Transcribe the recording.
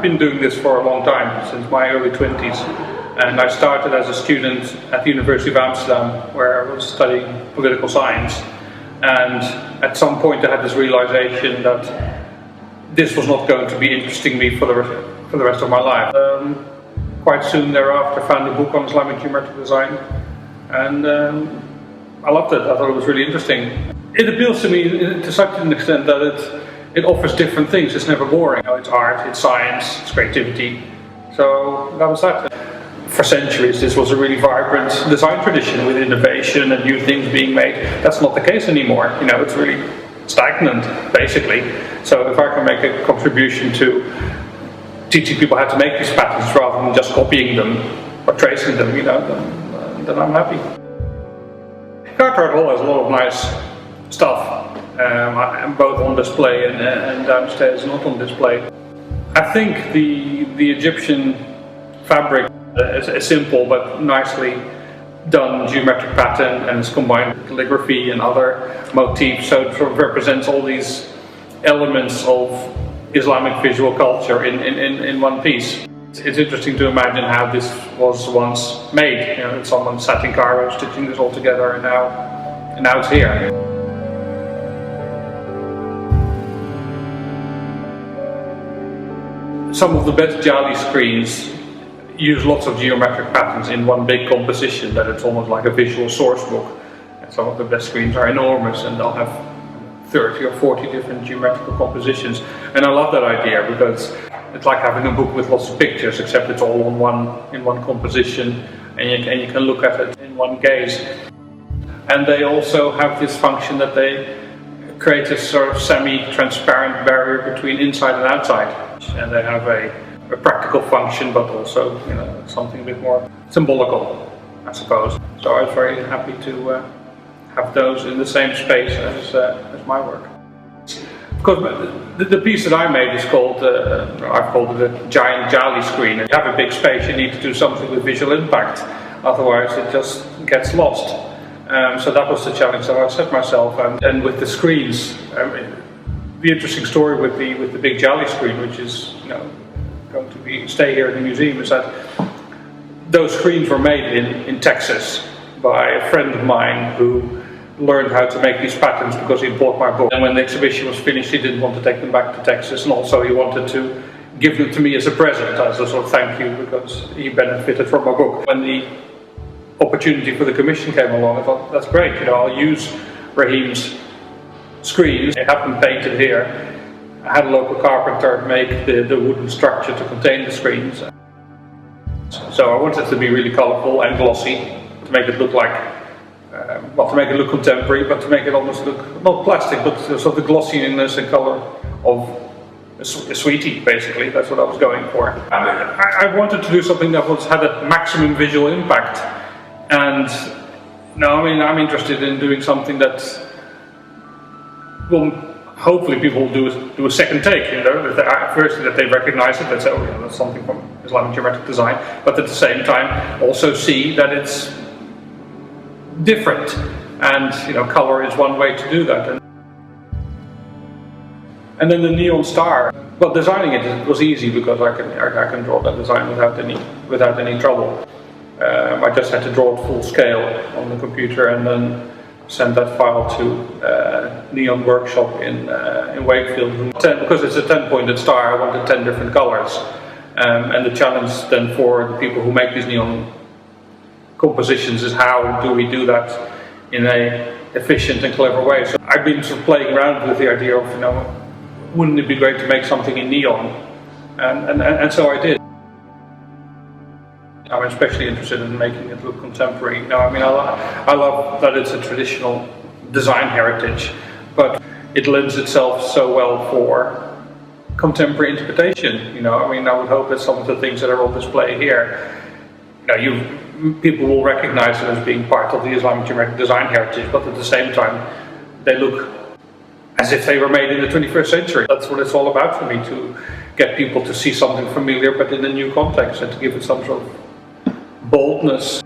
I've been doing this for a long time, since my early 20s. And I started as a student at the University of Amsterdam, where I was studying political science. And at some point I had this realization that this was not going to be interesting me for the rest of my life. Quite soon thereafter I found a book on Islamic geometric design, and I loved it. I thought it was really interesting. It appeals to me to such an extent that it offers different things. It's never boring. You know, it's art, it's science, it's creativity. So that was that. For centuries this was a really vibrant design tradition with innovation and new things being made. That's not the case anymore. You know, it's really stagnant, basically. So if I can make a contribution to teaching people how to make these patterns rather than just copying them or tracing them, you know, then I'm happy. Cartwright Hall has a lot of nice stuff, both on display and downstairs not on display. I think the Egyptian fabric is a simple but nicely done geometric pattern, and it's combined with calligraphy and other motifs, so it sort of represents all these elements of Islamic visual culture in one piece. It's interesting to imagine how this was once made. You know, someone sat in Cairo stitching this all together, and now it's here. Some of the best Jali screens use lots of geometric patterns in one big composition, that it's almost like a visual source book. And some of the best screens are enormous, and they'll have 30 or 40 different geometrical compositions. And I love that idea, because it's like having a book with lots of pictures, except it's all in one composition, and you can look at it in one gaze. And they also have this function that they create this sort of semi-transparent barrier between inside and outside. And they have a practical function, but also, you know, something a bit more symbolical, I suppose. So I was very happy to have those in the same space as my work. Of course, the piece that I made is called, I've called it a giant Jali screen. If you have a big space, you need to do something with visual impact, otherwise it just gets lost. So that was the challenge that I set myself, and with the screens, the interesting story with the big Jali screen, which is, you know, going to stay here in the museum, is that those screens were made in Texas by a friend of mine who learned how to make these patterns because he bought my book. And when the exhibition was finished, he didn't want to take them back to Texas, and also he wanted to give them to me as a present, as a sort of thank you, because he benefited from my book. When the opportunity for the commission came along, I thought, that's great, you know, I'll use Raheem's screens. I have them painted here. I had a local carpenter make the wooden structure to contain the screens. So I wanted it to be really colourful and glossy, to make it look like, to make it look contemporary, but to make it almost look, not plastic, but sort of the glossiness and colour of a sweetie, basically. That's what I was going for. I wanted to do something that had a maximum visual impact. And now, I mean, I'm interested in doing something that will, hopefully people will do a second take, you know, firstly that they recognize it, that say, oh yeah, that's something from Islamic geometric design, but at the same time also see that it's different, and, you know, color is one way to do that. And then the neon star, well, designing it was easy because I can draw that design without any trouble. I just had to draw it full scale on the computer and then send that file to Neon Workshop in Wakefield. Because it's a 10-pointed star, I wanted 10 different colors. And the challenge then for the people who make these neon compositions is, how do we do that in a efficient and clever way? So I've been sort of playing around with the idea of, you know, wouldn't it be great to make something in neon? And so I did. I'm especially interested in making it look contemporary. Now, I mean, I love that it's a traditional design heritage, but it lends itself so well for contemporary interpretation. You know, I mean, I would hope that some of the things that are on display here, you know, people will recognize it as being part of the Islamic geometric design heritage, but at the same time, they look as if they were made in the 21st century. That's what it's all about for me, to get people to see something familiar but in a new context, and to give it some sort of boldness.